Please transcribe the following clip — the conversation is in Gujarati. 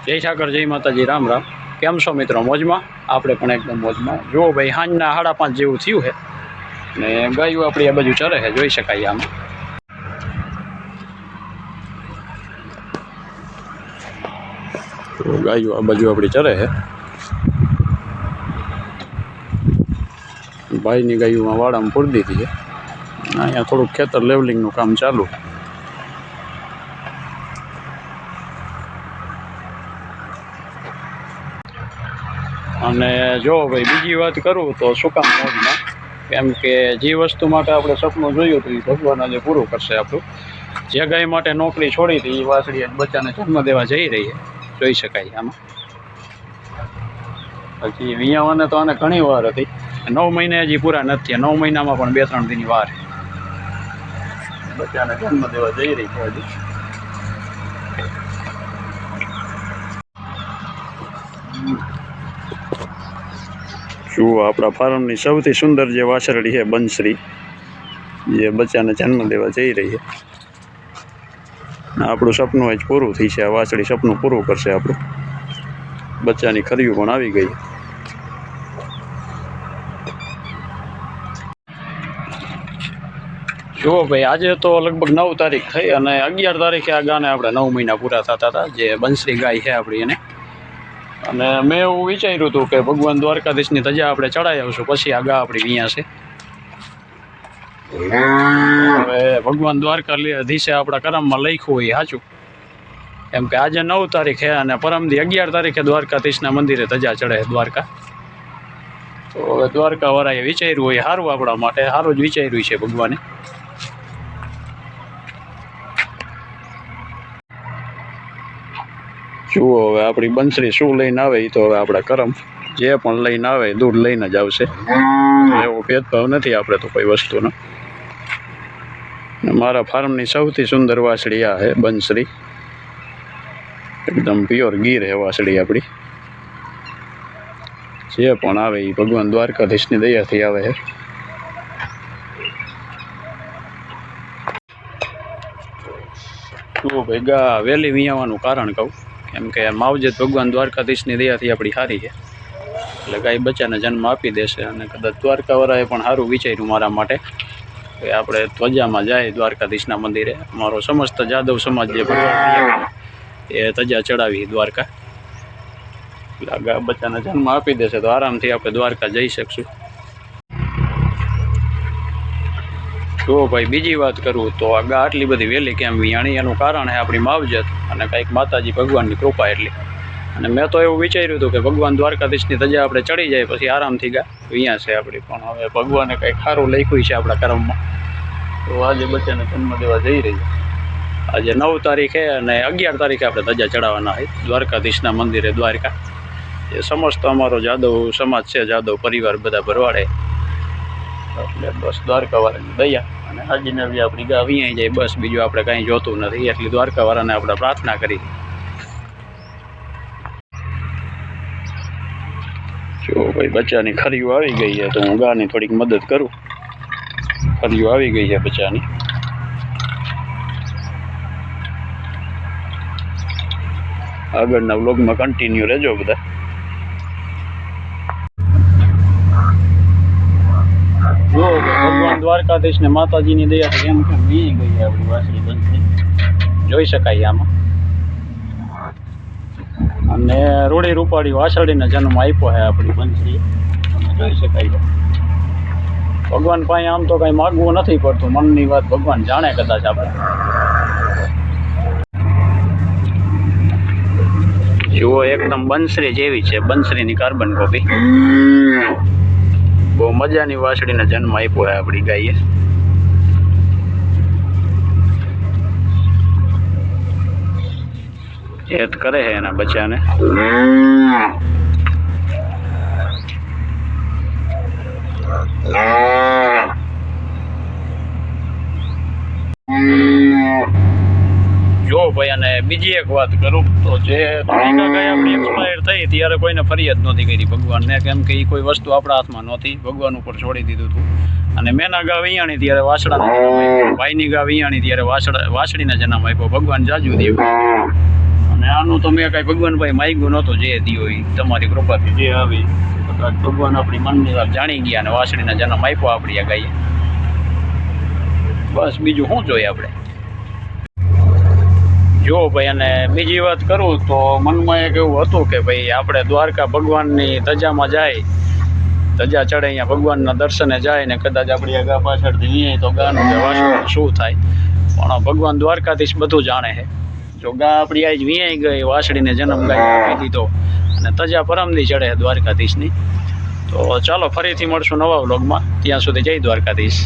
જય ઠાકર, જય માતાજી, રામ રામ। કેમ છો મિત્રો? મોજમાં? આપણે પણ એકદમ મોજમાં। જુઓ ભાઈ, સાંજના 5:30 જેવું થયું છે ને ગાયું આપણી આ બાજુ ચરે છે, જોઈ શકાય આમાં। તો ગાયું આ બાજુ આપણી ચરે છે। ભાઈની ગાયુંમાં વાડામાં પૂરી દીધી છે। અહીંયા થોડુંક ખેતર લેવલિંગનું કામ ચાલુ। અને જો ભાઈ બીજી વાત કરું તો શું કામ મોજમાં, કેમ કે જે વસ્તુ માટે આપણે સપનું જોયું હતું એ ભગવાન આજે પૂરું કરશે આપણું। જે ગાય માટે નોકરી છોડી હતી એ વાસળી બચ્ચાને જન્મ દેવા જઈ રહી છે, જોઈ શકાય આમાં। પછી વિયાવાને તો આને ઘણી વાર હતી, 9 મહિને હજી પૂરા નથી થયા। 9 મહિનામાં પણ 2-3 દીની વાર બચ્ચાને જન્મ દેવા જઈ રહી છે હજી। જુઓ, આપણા ફાર્મની સૌથી સુંદર જે વાછરડી છે બંસરી, જે બચ્ચાને જન્મ દેવા જઈ રહી છે। આપણું સપનું આજ પૂરું થઈ છે। આ વાછડી સપનું પૂરું કરશે આપણું। બચ્ચાની ખરીયું પણ આવી ગઈ। જુઓ ભાઈ, આજે તો લગભગ 9 તારીખ થઈ અને 11 તારીખે આ ગાને આપણે 9 મહિના પૂરા થતા હતા, જે બંસરી ગાય છે આપણી એને। અને મેં એવું વિચાર્યું હતું કે ભગવાન દ્વારકાધીશની ધજા આપણે ચડાવી આવશું, પછી આ ગા આપણી વિયા છે। હવે ભગવાન દ્વારકાધીશે આપણા કરમમાં લખ્યું હોય સાચું, કેમ કે આજે 9 તારીખ છે અને પરમદી 11 તારીખે દ્વારકાધીશના મંદિરે ધજા ચડે દ્વારકા। તો હવે દ્વારકાવાળાએ વિચાર્યું હોય સારું, આપણા માટે સારું જ વિચાર્યું છે ભગવાને। જુઓ, હવે આપણી બંસરી શું લઈને આવે એ તો હવે આપણા કરમ, જે પણ લઈને આવે દૂધ લઈને જ આવશે। એવો ભેદભાવ નથી આપણે તો કોઈ વસ્તુનો। મારા ફાર્મની સૌથી સુંદર વાછડી આ છે બંસરી, એકદમ પ્યોર ગીર છે વાછડી આપણી। જે પણ આવે એ ભગવાન દ્વારકાધીશની દયાથી આવે છે। જુઓ ભાઈ, ગા વહેલી વિયાવાનું કારણ કહું, કેમ કે માવજત ભગવાન દ્વારકાધીશની દયાથી આપણી સારી છે, એટલે ગાય બચ્ચાને જન્મ આપી દેશે। અને કદાચ દ્વારકાવાળાએ પણ સારું વિચાર્યું મારા માટે કે આપણે ધ્વજામાં જાય દ્વારકાધીશના મંદિરે। અમારો સમસ્ત જાદવ સમાજ જે ભગવાન એ ધજા ચડાવી દ્વારકા, એટલે આ ગા બચ્ચાને જન્મ આપી દેશે તો આરામથી આપણે દ્વારકા જઈ શકશું। જો ભાઈ બીજી વાત કરું તો આ ગા આટલી બધી વહેલી કેમ વિયાણી, એનું કારણ છે આપણી માવજત અને કંઈક માતાજી ભગવાનની કૃપા એટલી। અને મેં તો એવું વિચાર્યું હતું કે ભગવાન દ્વારકાધીશની ધજા આપણે ચડી જાય પછી આરામથી ગા વિયા છે આપણી, પણ હવે ભગવાને કંઈક સારું લખ્યું છે આપણા કર્મમાં, તો આજે બચ્ચાને જન્મ દેવા જઈ રહી છે। આજે 9 તારીખે અને 11 તારીખે આપણે ધજા ચડાવવાના હોય દ્વારકાધીશના મંદિરે દ્વારકા। એ સમસ્ત અમારો જાદવ સમાજ છે, જાદવ પરિવાર બધા ભરવાડે, એટલે બસ દ્વારકાવાળાની દયા અને હાજીને બી આપણી ગા વિયાઈ જાય, બસ બીજું આપણે કાંઈ જોતું નથી। એટલી દ્વારકાવાળાને આપણે પ્રાર્થના કરી। જો ભાઈ, બચ્ચાની ખરીયું આવી ગઈ છે તો હું ગાની થોડીક મદદ કરું। ખરીયું આવી ગઈ છે બચ્ચાની। આગળના વ્લોગમાં કન્ટિન્યુ રહેજો બધા। જો ભગવાન દ્વારકાધીશ ને માતાજીની દયાથી એમ કેમ વી ગઈ છે આપણી વાછડી બંસરી, જોઈ શકાય આમાં। અને રૂડી રૂપાળી વાછડીને જન્મ આપ્યો છે આપણી બંસરી, જોઈ શકાય છે। ભગવાન પાસે આમ તો કઈ માગવું નથી પડતું, મનની વાત ભગવાન જાણે કદાચ આપણે। જુઓ, એકદમ બંસરી જેવી છે, બંસરીની કાર્બન કોપી। બહુ મજાની વાછડીને જન્મ આપ્યો છે આપણી ગાયે। હેત કરે છે એના બચ્ચાને। જો ભાઈ, અને બીજી એક વાત કરું તો જે ધનિકા ગાય આપણી એક્સપાયર થઈ ત્યારે કોઈને ફરિયાદ નહોતી કરી ભગવાનને, કેમ કે એ કોઈ વસ્તુ આપણા હાથમાં નહોતી, ભગવાન ઉપર છોડી દીધું હતું। અને મેના ગા વિયાણી ત્યારે વાછડાને જન્મ આપ્યો, ભાઈની ગા વિયાણી ત્યારે વાછડીને જન્મ આપ્યો, ભગવાન જાજુ દેવ। અને આનું તો મેં કાંઈ ભગવાનભાઈ માગ્યું નહોતું, જે દિયો એ તમારી કૃપાથી જે આવી ભગવાન આપણી મનની વાત જાણી ગયા અને વાસળીના જન્મ આપ્યો આપણી આ ગાઈએ. બસ બીજું શું જોઈએ આપણે. જો ભાઈ, અને બીજી વાત કરું તો મનમાં એક એવું હતું કે ભાઈ આપણે દ્વારકા ભગવાનની ધજામાં જાય, ધજા ચડે અહીંયા ભગવાનના દર્શને જાય ને કદાચ આપણી આ ગા પાછળથી નહીં તો ગાનું કે વાસળીનું શું થાય. પણ ભગવાન દ્વારકાધીશ બધું જાણે છે. જો ગા આપણી આજ વિયાઈ ગઈ, વાસળીને જન્મ ગાય આપી દીધો અને ધજા પરમદી ચડે દ્વારકાધીશની. તો ચાલો ફરીથી મળશું નવા વ્લોગમાં. ત્યાં સુધી જય દ્વારકાધીશ.